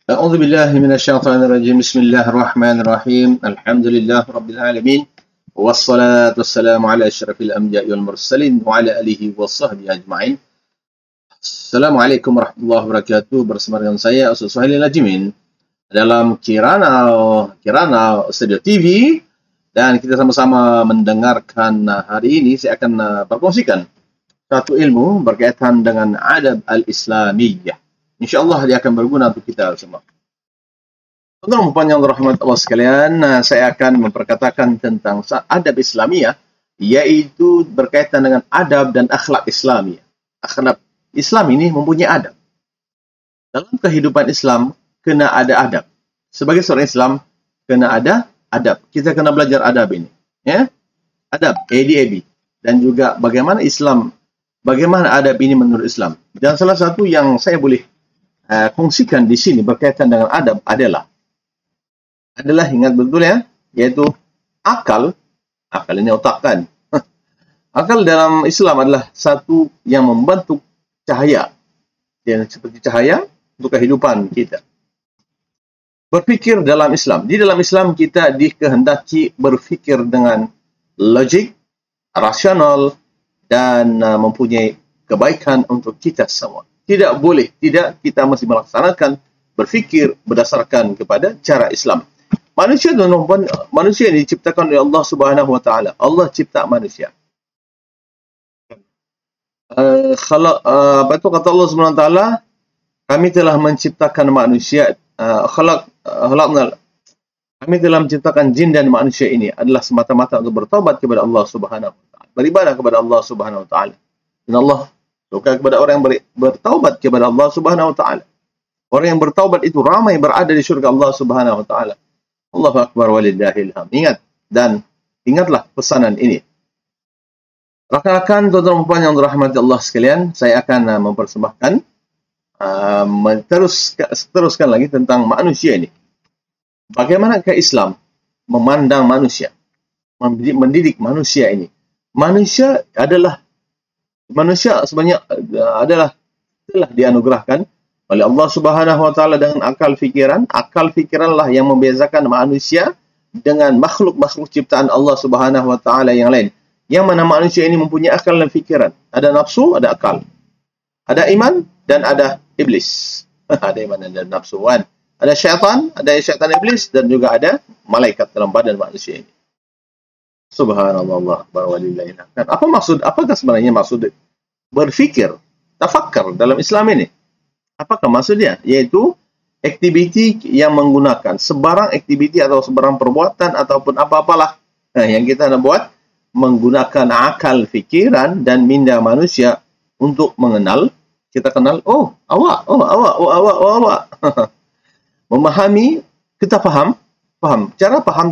أعوذ بالله من الشيطان الرجيم. بسم الله الرحمن الرحيم. الحمد لله رب العالمين، والصلاة والسلام على أشرف الأنبياء والمرسلين وعلى آله وصحبه أجمعين. Assalamualaikum warahmatullahi wabarakatuh. Bersama dengan saya Ustaz Suhaili Lajimin dalam Kirana Studio TV, dan kita sama-sama mendengarkan hari ini. Saya akan berkongsikan satu ilmu berkaitan dengan adab al-Islamiyah. InsyaAllah dia akan berguna untuk kita semua. Tuan-tuan yang dirahmati Allah sekalian, saya akan memperkatakan tentang adab Islamiyah, iaitu berkaitan dengan adab dan akhlak Islamiyah. Akhlak Islam ini mempunyai adab. Dalam kehidupan Islam, kena ada adab. Sebagai seorang Islam, kena ada adab. Kita kena belajar adab ini. Ya? Adab, ADAB. Dan juga bagaimana adab ini menurut Islam. Dan salah satu yang saya boleh kongsikan di sini berkaitan dengan adab adalah ingat betul ya, yaitu akal ini otak kan. Akal dalam Islam adalah satu yang membentuk cahaya, dan seperti cahaya untuk kehidupan kita. Berfikir dalam Islam, di dalam Islam kita dikehendaki berfikir dengan logik, rasional, dan mempunyai kebaikan untuk kita semua. Tidak boleh tidak, kita mesti melaksanakan berfikir berdasarkan kepada cara Islam. Manusia ini diciptakan oleh Allah Subhanahu wa taala. Allah cipta manusia. Kata Allah Subhanahu wa taala, kami telah menciptakan manusia, kami telah menciptakan jin dan manusia ini adalah semata-mata untuk bertaubat kepada Allah Subhanahu wa taala, beribadah kepada Allah Subhanahu wa taala. Dan Allah suka kepada orang yang bertaubat kepada Allah Subhanahu wa taala. Orang yang bertaubat itu ramai berada di syurga Allah Subhanahu wa taala. Allahu akbar walillahil hamd. Ingat, dan ingatlah pesanan ini. Rakan-rakan, tuan-tuan yang dirahmati Allah sekalian, saya akan mempersembahkan teruskan lagi tentang manusia ini. Bagaimana ke Islam memandang manusia, mendidik manusia ini. Manusia sebenarnya telah dianugerahkan oleh Allah Subhanahu wa taala dengan akal fikiran. Akal fikiranlah yang membezakan manusia dengan makhluk-makhluk ciptaan Allah Subhanahu wa taala yang lain. Yang mana manusia ini mempunyai akal dan fikiran. Ada nafsu, ada akal. Ada iman dan ada iblis. Ada iman dan ada nafsu. Ada syaitan iblis, dan juga ada malaikat dalam badan manusia ini. Subhanallah, walillahil hamd. Apakah sebenarnya maksud berfikir, tafakkar dalam Islam ini? Apakah maksudnya? Yaitu aktiviti yang menggunakan sebarang aktiviti atau sebarang perbuatan ataupun apa-apalah yang kita nak buat menggunakan akal fikiran dan minda manusia untuk mengenal. Kita kenal, awak. Memahami, kita faham. Cara faham,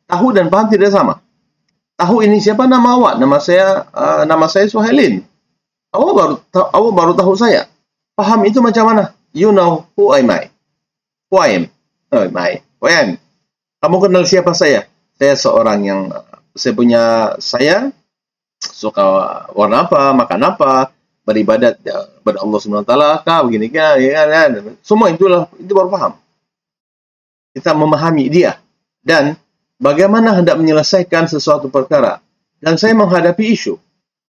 tahu dan faham tidak sama. Tahu ini siapa nama awak? Nama saya Suhailin. Awak baru tahu saya. Faham itu macam mana? You know who am I? Who I am? Who I am? Kamu kenal siapa saya? Saya seorang yang saya suka warna apa, makan apa, beribadat kepada Allah Subhanahu wa taala, begini kan. Semua itu baru faham. Kita memahami dia dan bagaimana hendak menyelesaikan sesuatu perkara. Dan saya menghadapi isu.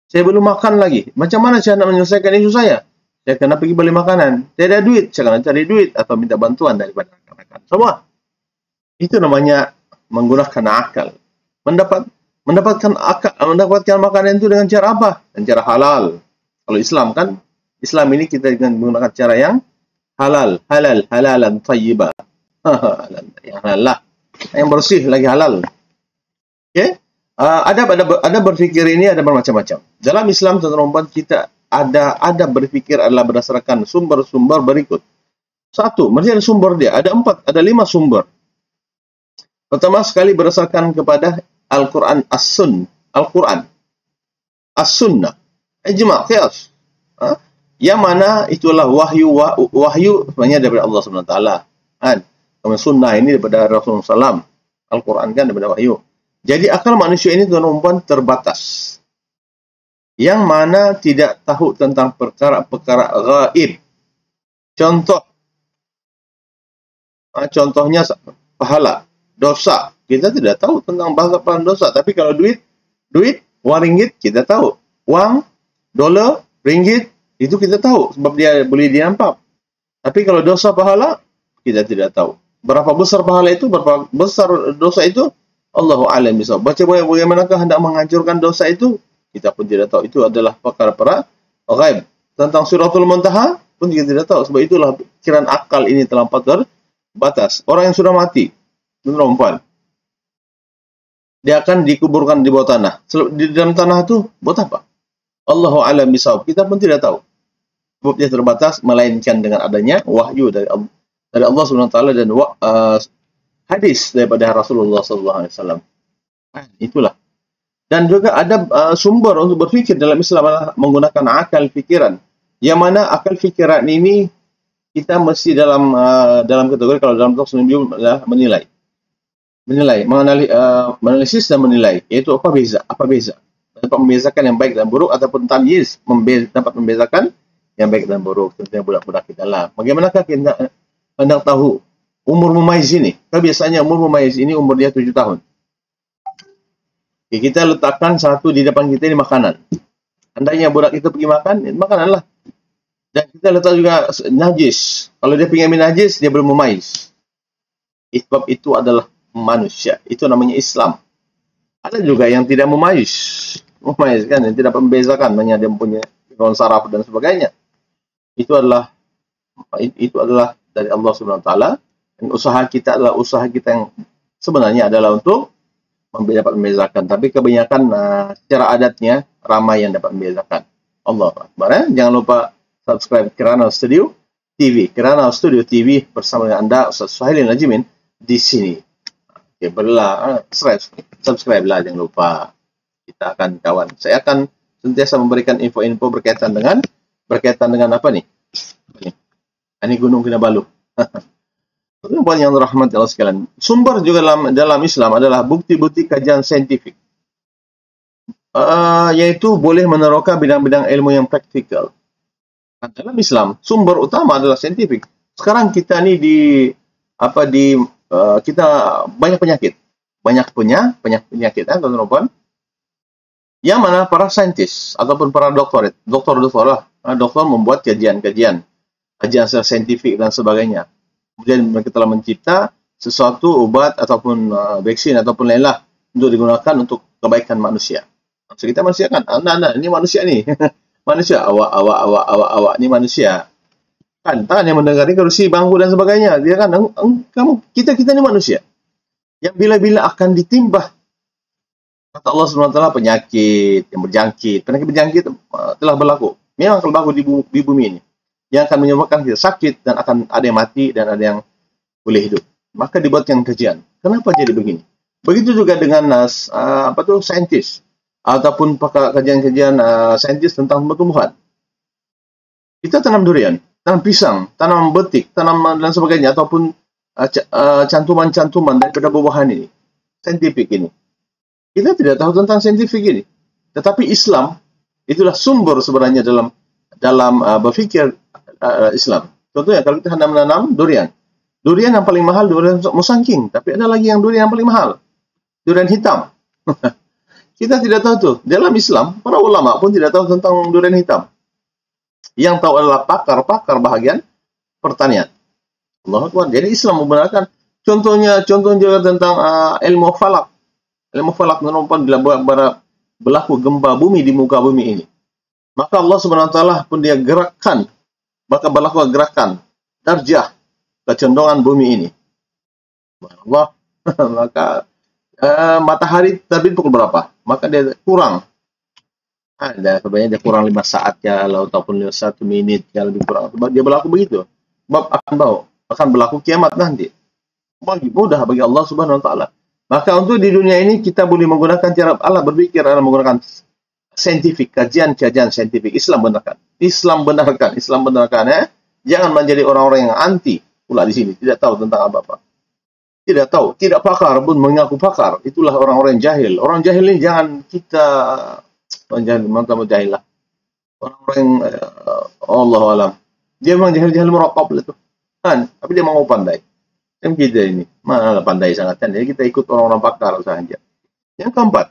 Saya belum makan lagi. Macam mana saya nak menyelesaikan isu saya? Saya kena pergi beli makanan. Saya ada duit. Saya kena cari duit atau minta bantuan daripada rakan-rakan. Semua. Itu namanya menggunakan akal. Mendapatkan makanan itu dengan cara apa? Dengan cara halal. Kalau Islam kan, Islam ini kita menggunakan cara yang halal. Halalan thayyibah. Yang halal. Yang bersih lagi halal. Okay? Ada berfikir ini ada bermacam-macam. Dalam Islam, teman-teman, kita ada berfikir adalah berdasarkan sumber-sumber berikut. Satu, mesti ada sumber dia. Ada 5 sumber. Pertama sekali berdasarkan kepada Al-Quran, Al-Quran, As-Sunnah, Ijma', Qiyas. Yang mana itulah wahyu sebenarnya daripada Allah Subhanahu wa taala. Kemudian sunnah ini daripada Rasulullah SAW. Al-Quran kan daripada wahyu. Jadi akal manusia ini tuan-tuan terbatas. Yang mana tidak tahu tentang perkara-perkara gaib. Contoh, Contohnya pahala, dosa. Kita tidak tahu tentang bahasa pahala dosa. Tapi kalau duit, uang ringgit, kita tahu. Uang, dolar, ringgit, itu kita tahu. Sebab dia boleh diampak. Tapi kalau dosa pahala, kita tidak tahu. Berapa besar pahala itu, berapa besar dosa itu, Allahu a'lam bishawab. Baca bagaimanakah hendak menghancurkan dosa itu, kita pun tidak tahu. Itu adalah perkara-perkara ghaib. Tentang Suratul Muntaha pun kita tidak tahu. Sebab itulah pikiran akal ini terlampau batas. Orang yang sudah mati, perempuan, dia akan dikuburkan di bawah tanah. Di dalam tanah itu buat apa? Allahu a'lam bishawab. Kita pun tidak tahu. Sebab dia terbatas, melainkan dengan adanya wahyu dari Allah Subhanahu wa taala dan hadis daripada Rasulullah sallallahu alaihi wasallam. Itulah. Dan juga ada sumber untuk berfikir dalam Islam adalah menggunakan akal fikiran. Yang mana akal fikiran ini kita mesti dalam kategori, kalau dalam tafsir adalah menilai, menganalisis dan menilai, iaitu apa beza, dapat membezakan yang baik dan buruk, ataupun tamyiz, dapat membezakan yang baik dan buruk. Tentunya budak-budak kita lah. Bagaimanakah kita hendak tahu umur mumayyiz ini? Biasanya umur mumayyiz ini umur dia 7 tahun. Kita letakkan satu di depan kita ini makanan. Andainya budak itu pergi makan, makananlah. Dan kita letak juga najis. Kalau dia ingin najis, dia belum mumayyiz. Sebab itu adalah manusia. Itu namanya Islam. Ada juga yang tidak mumayyiz kan, yang tidak membezakan, hanya dia punya pikiran saraf dan sebagainya. Itu adalah dari Allah Subhanahu wa taala. Dan usaha kita adalah usaha kita yang sebenarnya adalah untuk dapat membezakan. Tapi kebanyakan secara adatnya ramai yang dapat membezakan. Allahu Akbar. Jangan lupa subscribe Kirana Studio TV. Kirana Studio TV bersama dengan Anda, Ustaz Suhaili Najimin, di sini. Oke, berilah subscribe lah, jangan lupa. Kita akan kawan. Saya akan sentiasa memberikan info-info berkaitan dengan apa nih? Ini Gunung Kinabalu. Tuan yang dirahmati Allah sekalian. Sumber juga dalam Islam adalah bukti-bukti kajian saintifik. Yaitu boleh meneroka bidang-bidang ilmu yang praktikal. Dalam Islam, sumber utama adalah saintifik. Sekarang kita ni kita banyak penyakit. Banyak penyakit, tuan-tuan. Yang mana para saintis ataupun para doktor membuat kajian secara saintifik dan sebagainya. Kemudian mereka telah mencipta sesuatu obat ataupun vaksin ataupun lainlah untuk digunakan untuk kebaikan manusia. Maksud kita manusia kan, ini manusia ni. Manusia, awak ni manusia. Kan, tangan yang mendengar ni kerusi, bangku dan sebagainya. Dia kan, kita ni manusia. Yang bila-bila akan ditimbah, kata Allah SWT, penyakit yang berjangkit. Penyakit berjangkit telah berlaku. Memang akan berlaku di bumi ini. Yang akan menyebabkan kita sakit dan akan ada yang mati dan ada yang boleh hidup. Maka dibuat yang kajian. Kenapa jadi begini? Begitu juga dengan saintis. Ataupun kajian-kajian saintis tentang tumbuhan. Kita tanam durian, tanam pisang, tanam betik, tanam dan sebagainya, ataupun cantuman-cantuman daripada buah-buahan ini, saintifik ini. Kita tidak tahu tentang saintifik ini. Tetapi Islam, itulah sumber sebenarnya dalam berfikir Islam. Contohnya, kalau kita hendak menanam durian. Durian yang paling mahal, durian musangking. Tapi ada lagi yang durian yang paling mahal. Durian hitam. Kita tidak tahu tuh. Dalam Islam, para ulama pun tidak tahu tentang durian hitam. Yang tahu adalah pakar-pakar bahagian pertanian. Allahu Akbar. Jadi Islam membenarkan. Contohnya juga tentang ilmu falak. Ilmu falak merupakan bila berlaku gempa bumi di muka bumi ini. Maka Allah Subhanahu wa taala pun dia gerakkan, maka berlaku gerakan darjah kecondongan bumi ini. Allah. Maka matahari terbit pukul berapa? Maka dia kurang. Sebenarnya dia kurang 5 saat ya, ataupun 1 menit ya, lebih kurang. Sebab dia berlaku begitu. Sebab akan berlaku kiamat nanti. Mudah bagi Allah Subhanahu wa taala. Maka untuk di dunia ini kita boleh menggunakan cara Allah berpikir adalah menggunakan saintifik, kajian saintifik. Islam benarkan ya. Jangan menjadi orang-orang yang anti pula di sini, tidak tahu tentang apa-apa. Tidak tahu, tidak pakar pun mengaku pakar. Itulah orang-orang yang jahil. Orang jahil ini jangan kita jahil lah. Orang-orang yang Allah alam. Dia memang jahil-jahil merakab itu. Kan? Tapi dia mau pandai. Kan kita ini, mana pandai sangat kan. Jadi kita ikut orang-orang pakar saja. Yang keempat,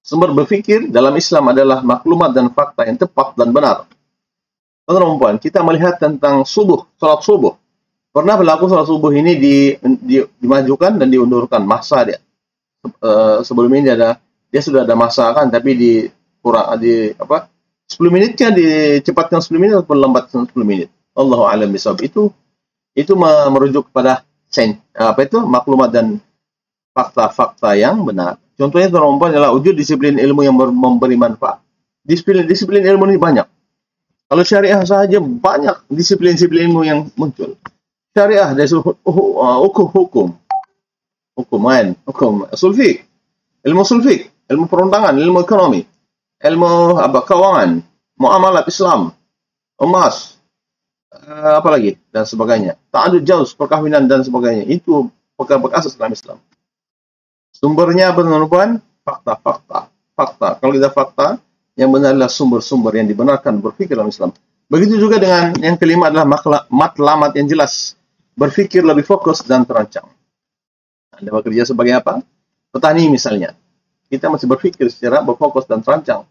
sumber berfikir dalam Islam adalah maklumat dan fakta yang tepat dan benar. Teman-teman, kita melihat tentang subuh, salat subuh. Pernah berlaku salat subuh ini dimajukan dan diundurkan masa dia. Sebelum ini dia sudah ada masa kan, tapi 10 minitnya dicepatkan 10 minit ataupun lambatkan 10 menit. Allahu a'lam bishawab. Itu merujuk kepada maklumat dan fakta-fakta yang benar. Contohnya teman-teman adalah wujud disiplin ilmu yang memberi manfaat. Disiplin ilmu ini banyak. Kalau syariah saja banyak disiplin ilmu yang muncul. Syariah dari hukum usul fiqh, ilmu perundangan, ilmu ekonomi, ilmu keuangan, muamalat Islam, emas, apalagi dan sebagainya. Ta'adud jauz, perkahwinan dan sebagainya. Itu perkara asas dalam Islam. Sumbernya teman-teman, fakta. Kalau kita fakta, yang benar adalah sumber-sumber yang dibenarkan berfikir dalam Islam. Begitu juga dengan yang kelima adalah matlamat yang jelas. Berfikir lebih fokus dan terancang. Anda bekerja sebagai apa? Petani misalnya. Kita masih berfikir secara berfokus dan terancang.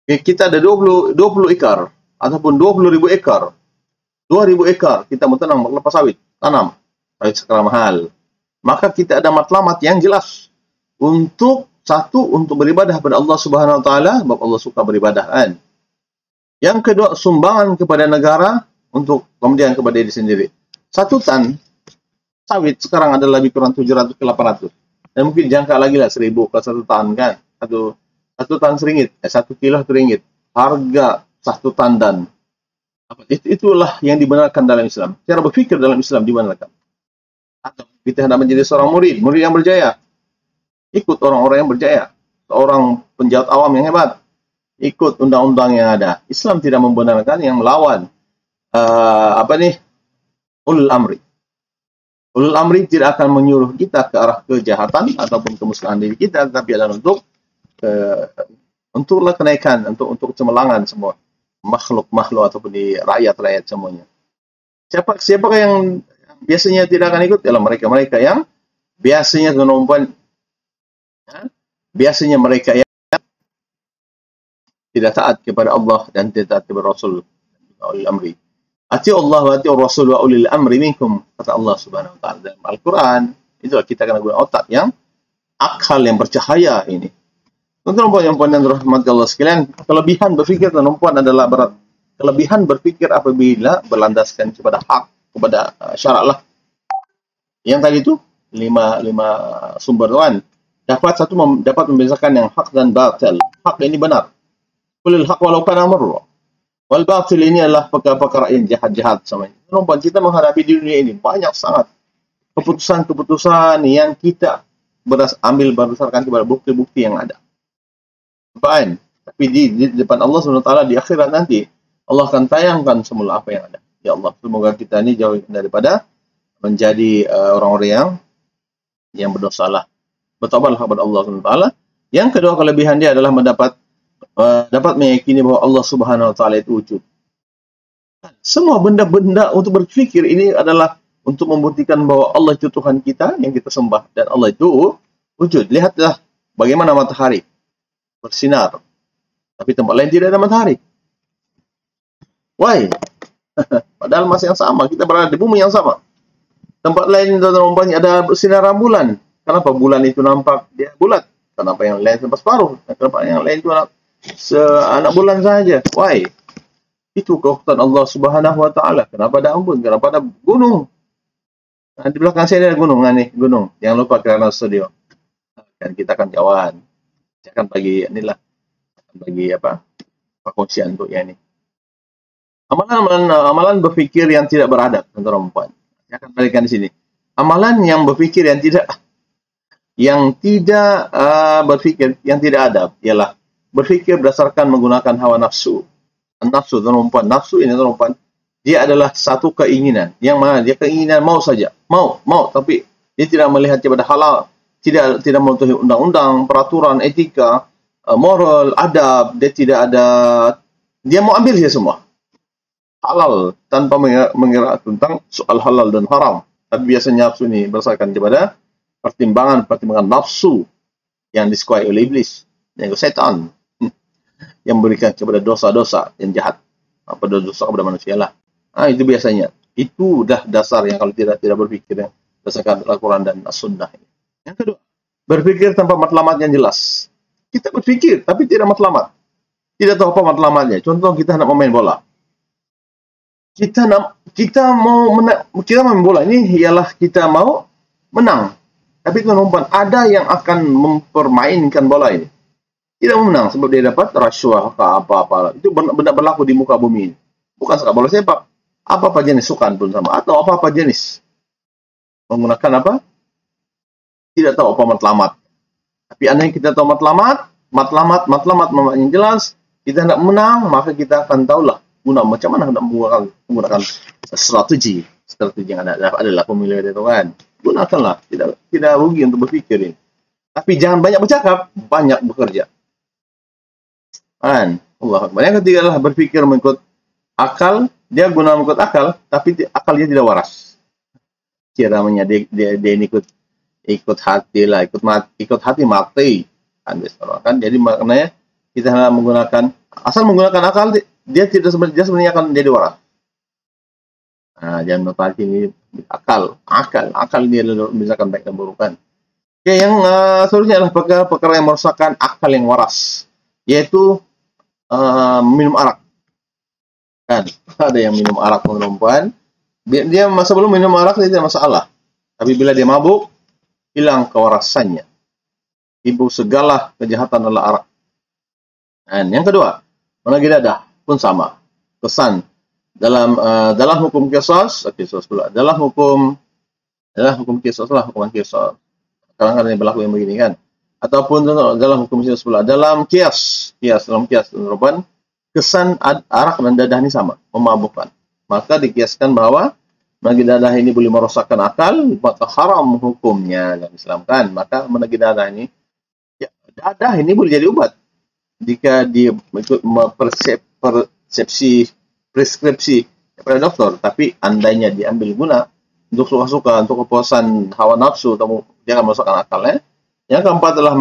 Kita ada 20 ekar ataupun 20.000 ekar. 2.000 ekar kita mau tanam kelapa sawit, sawit sekarang mahal. Maka kita ada matlamat yang jelas untuk beribadah kepada Allah Subhanahu wa taala, sebab Allah suka beribadah kan. Yang kedua, sumbangan kepada negara untuk kemudian kepada diri sendiri. 1 tan sawit sekarang ada lebih kurang 700 ke 800. Dan mungkin jangka lagi lah 1.000 ke 1 tan kan. 1 tan RM1, 1 kilo RM1. Harga 1 tandan. Itulah yang dibenarkan dalam Islam. Cara berfikir dalam Islam dibenarkan. Atau kita hendak menjadi seorang murid yang berjaya. Ikut orang-orang yang berjaya. Seorang penjahat awam yang hebat. Ikut undang-undang yang ada. Islam tidak membenarkan yang melawan ulul amri. Ulul amri tidak akan menyuruh kita ke arah kejahatan ataupun kemusnahan diri kita, tapi adalah untuklah kenaikan, untuk cemerlangan semua makhluk ataupun di rakyat semuanya. Siapa yang biasanya tidak akan ikut? Ialah mereka yang biasanya mereka yang tidak taat kepada Allah dan tidak taat kepada Rasul ulul amri. Ati'u Allah wa ati'u Rasul wa ulil amri minkum, kata Allah Subhanahu wa taala dalam Al-Qur'an. Itulah kita akan guna otak yang akal yang bercahaya ini. Tuan-tuan yang dirahmati Allah sekalian, kelebihan berfikir tuan-tuan adalah berat. Kelebihan berfikir apabila berlandaskan kepada hak, kepada syarak lah. Yang tadi itu 5 sumber tuan. Dapat membezakan yang hak dan batil. Hak ini benar. Qulil haq walau kana marra. Wal batil ini adalah perkara-perkara yang jahat-jahat semuanya. Tuan-tuan, kita menghadapi di dunia ini banyak sangat keputusan-keputusan yang kita ambil berdasarkan kepada bukti-bukti yang ada. Fine. Tapi di depan Allah SWT di akhirat nanti, Allah akan tayangkan semula apa yang ada. Ya Allah, semoga kita ini jauh daripada menjadi orang-orang yang berdosa lah. Bertobatlah kepada Allah SWT. Yang kedua kelebihan dia adalah dapat meyakini bahwa Allah Subhanahu wa taala itu wujud. Semua benda-benda untuk berfikir ini adalah untuk membuktikan bahwa Allah itu Tuhan kita yang kita sembah dan Allah itu wujud. Lihatlah bagaimana matahari bersinar, tapi tempat lain tidak ada matahari. Why? Padahal masih yang sama, kita berada di bumi yang sama. Tempat lain ada sinar bulan. Kenapa bulan itu nampak dia bulat? Kenapa yang lain sampai separuh? Kenapa yang lain itu anak bulan saja? Why? Itu kekuatan Allah Subhanahu wa taala. Kenapa ada embun? Kenapa ada gunung? Nah, di belakang saya ada gunung. Jangan lupa kerana studio. Dan kita akan jawab. Saya akan bagi perkongsian untuk yang ini. Amalan berfikir yang tidak beradab, tuan-tuan. Saya akan berikan di sini. Amalan yang berfikir yang tidak berfikir yang tidak adab ialah berfikir berdasarkan menggunakan hawa nafsu. Nafsu, tuan-tuan. Nafsu ini, tuan-tuan, dia adalah satu keinginan. Yang mana dia keinginan mau saja. Mau. Tapi dia tidak melihat kepada halal. Tidak mematuhi undang-undang, peraturan, etika, moral, adab. Dia mau ambil dia semua. Halal tanpa mengira tentang soal halal dan haram. Tapi biasanya nafsu ini berdasarkan kepada pertimbangan nafsu yang disukai oleh iblis, yang setan, yang memberikan kepada dosa-dosa yang jahat, apa dosa kepada manusia lah. Itu biasanya. Itu dah dasar yang kalau tidak berpikir yang berdasarkan Al-Quran dan As-Sunnah. Yang kedua, berpikir tanpa matlamat yang jelas. Kita berpikir tapi tidak matlamat. Tidak tahu apa matlamatnya. Contoh, kita nak main bola. Kita mau main bola ini ialah kita mau menang. Tapi tuan-tuan, ada yang akan mempermainkan bola ini. Tidak mau menang sebab dia dapat rasuah ke apa-apa. Itu benar berlaku di muka bumi ini. Bukan sepak bola sepak. Apa-apa jenis sukan pun sama. Atau apa-apa jenis. Menggunakan apa? Tidak tahu apa matlamat. Tapi andai kita tahu matlamat yang jelas, kita nak menang, maka kita akan tahulah macam mana nak menggunakan strategi yang adalah pemilihan itu kan. Gunakanlah, tidak rugi untuk berpikir ini. Tapi jangan banyak bercakap, banyak bekerja. Allah Akbar. Yang ketiga adalah berpikir mengikut akal. Dia guna mengikut akal, tapi akal dia tidak waras. Kiranya dia ikut hati lah, ikut hati mati. Kan? Jadi maknanya kita harus menggunakan, asal menggunakan akal, dia sebenarnya akan jadi waras. Jangan lupa ini akal ini adalah misalkan baik dan buruk kan. Oke, yang seterusnya adalah perkara yang merusakkan akal yang waras, yaitu minum arak. Kan ada yang minum arak perempuan, dia masa belum minum arak dia tidak masalah, tapi bila dia mabuk, hilang kewarasannya. Ibu segala kejahatan adalah arak. Dan yang kedua, menagih dadah pun sama. Kesan dalam hukum qisas pula. Dalam hukum qisas lah, hukuman qisas. Kadang-kadang yang berlaku yang begini kan. Ataupun dalam hukum qisas pula. Dalam qiyas, teman-teman, kesan arak dan dadah ini sama, memabukkan. Maka dikiaskan bahwa menagih dadah ini boleh merosakkan akal, maka haram hukumnya dalam Islam kan. Maka menagih dadah ini, dadah ini boleh jadi ubat jika dia ikut preskripsi daripada dokter. Tapi andainya diambil guna untuk suka-suka, untuk kepuasan hawa nafsu, atau dia akan merosakkan akalnya. Yang keempat adalah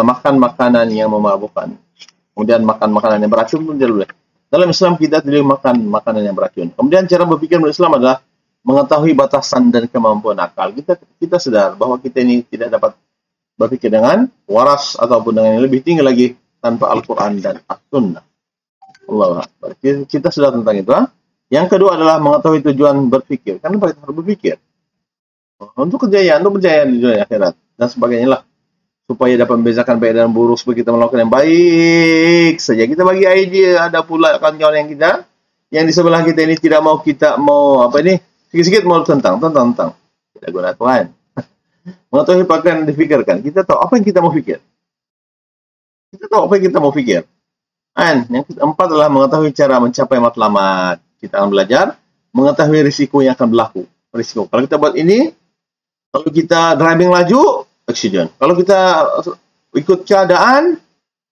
makan makanan yang memabukkan. Kemudian makan makanan yang beracun pun tidak boleh. Dalam Islam kita tidak makan makanan yang beracun. Kemudian cara berpikir menurut Islam adalah mengetahui batasan dan kemampuan akal. Kita sadar bahwa kita ini tidak dapat berpikir dengan waras ataupun dengan yang lebih tinggi lagi tanpa Al-Quran dan As-Sunnah. Allah Akbar. Kita sudah tentang itu. Yang kedua adalah mengetahui tujuan berpikir. Kenapa kita harus berpikir? Untuk berjaya di dunia akhirat dan sebagainya lah. Supaya dapat membezakan baik dan buruk, supaya kita melakukan yang baik saja. Kita bagi idea, ada pula kawan-kawan yang di sebelah kita ini tidak mau, sikit-sikit mau tentang. Tidak guna Tuhan. Mengetahui pakaian yang difikirkan. Kita tahu apa yang kita mau fikir. Dan yang keempat adalah mengetahui cara mencapai matlamat. Kita akan belajar mengetahui risiko yang akan berlaku. Kalau kita buat ini, kalau kita driving laju, accident. Kalau kita ikut keadaan,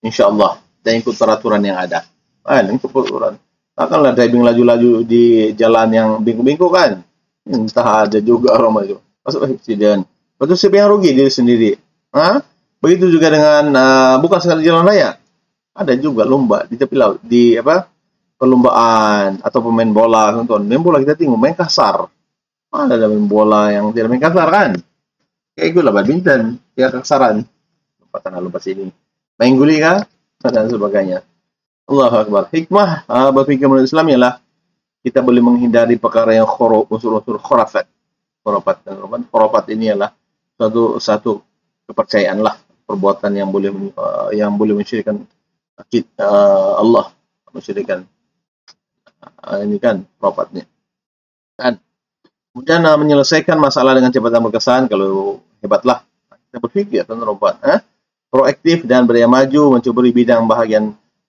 insya-Allah, dan ikut peraturan yang ada. Ikut peraturan. Takkanlah driving laju-laju di jalan yang bingkuk-bingkuk kan. Entah ada juga orang maju. Masuk accident. Lepas itu siapa yang rugi? Diri sendiri. Begitu juga dengan bukan sekadar jalan raya. Ada juga lomba di tepi laut, perlombaan atau pemain bola, tonton. Main bola kita tengok main kasar. Ada main bola yang tidak main kasar kan? Kayak itulah badminton, ya kasaran. Lompat sini. Main guli kah? Dan sebagainya. Allahu Akbar. Hikmah berpikir menurut Islam ialah kita boleh menghindari perkara yang unsur-unsur khurafat. Khurafat ini adalah satu kepercayaan lah, perbuatan yang boleh mensyirikkan Allah, mensyirikkan ini kan khurafatnya. Kan? Kemudian menyelesaikan masalah dengan cepat dan berkesan. Kalau hebatlah kita berpikir tentang proaktif dan berjaya maju, mencuburi bidang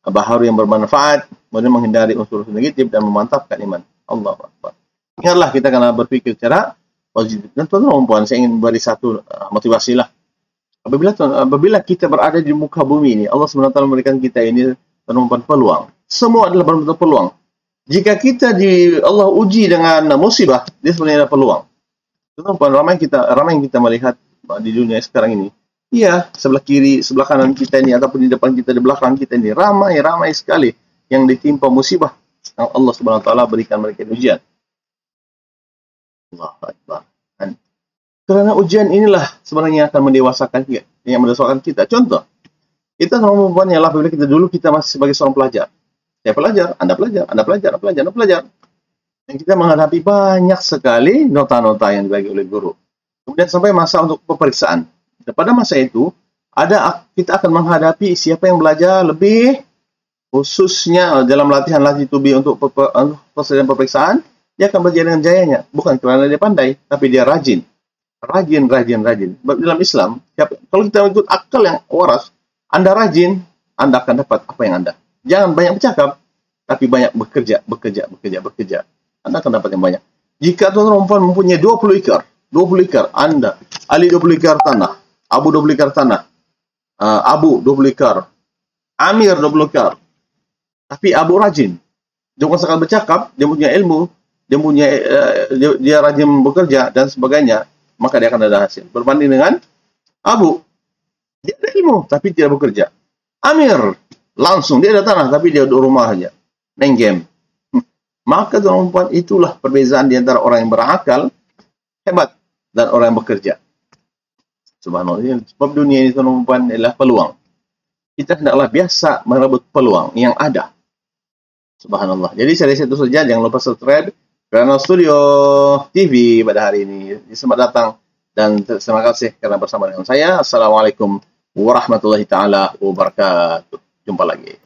baharu yang bermanfaat, kemudian menghindari unsur-unsur negatif dan memantapkan iman. Allah Akbar. Ingatlah kita kena berpikir secara positif. Dan tuan-tuan, saya ingin beri satu motivasi lah. Apabila kita berada di muka bumi ini, Allah SWT memberikan kita ini tuan-tuan peluang. Semua adalah bentuk peluang. Jika kita Allah uji dengan musibah, dia sebenarnya ada peluang. Tuan-tuan, ramai yang kita melihat di dunia sekarang ini. Iya, sebelah kiri, sebelah kanan kita ini, ataupun di depan kita, di belakang kita ini, ramai sekali yang ditimpa musibah. Allah Subhanahu Wa Taala berikan mereka ujian. Allahu Akbar. Karena ujian inilah sebenarnya akan mendewasakan kita. Contoh, kita perempuan ialah apabila kita masih sebagai seorang pelajar. Saya pelajar, Anda pelajar, Anda pelajar, Anda pelajar, Anda pelajar. Dan kita menghadapi banyak sekali nota-nota yang dibagi oleh guru. Kemudian sampai masa untuk pemeriksaan. Dan pada masa itu, kita akan menghadapi siapa yang belajar lebih, khususnya dalam latihan tubi untuk persediaan pemeriksaan, dia akan belajar dengan jayanya. Bukan kerana dia pandai, tapi dia rajin. Rajin. Dalam Islam, kalau kita ikut akal yang waras, Anda rajin, Anda akan dapat apa yang Anda. Jangan banyak bercakap, tapi banyak bekerja. Anda akan dapat yang banyak. Jika tuan-tuan mempunyai 20 ekar, Anda, Ali 20 ekar tanah, Abu 20 ekar tanah, Abu 20 ekar, Amir 20 ekar, tapi Abu rajin. Dia bukan sekadar bercakap, dia punya ilmu, dia rajin bekerja dan sebagainya, maka dia akan ada hasil. Berbanding dengan Abu, dia ada ilmu tapi tidak bekerja. Amir langsung dia ada tanah tapi dia duduk rumah saja, main game. Maka tuan-tuan, itulah perbezaan di antara orang yang berakal hebat dan orang yang bekerja. Subhanallah. Sebab dunia ini tuan-tuan adalah peluang. Kita hendaklah biasa merebut peluang yang ada. Subhanallah. Jadi dari situ saja, jangan lupa subscribe Channel Studio TV pada hari ini. Selamat datang dan terima kasih karena bersama dengan saya. Assalamualaikum warahmatullahi taala wabarakatuh. Jumpa lagi.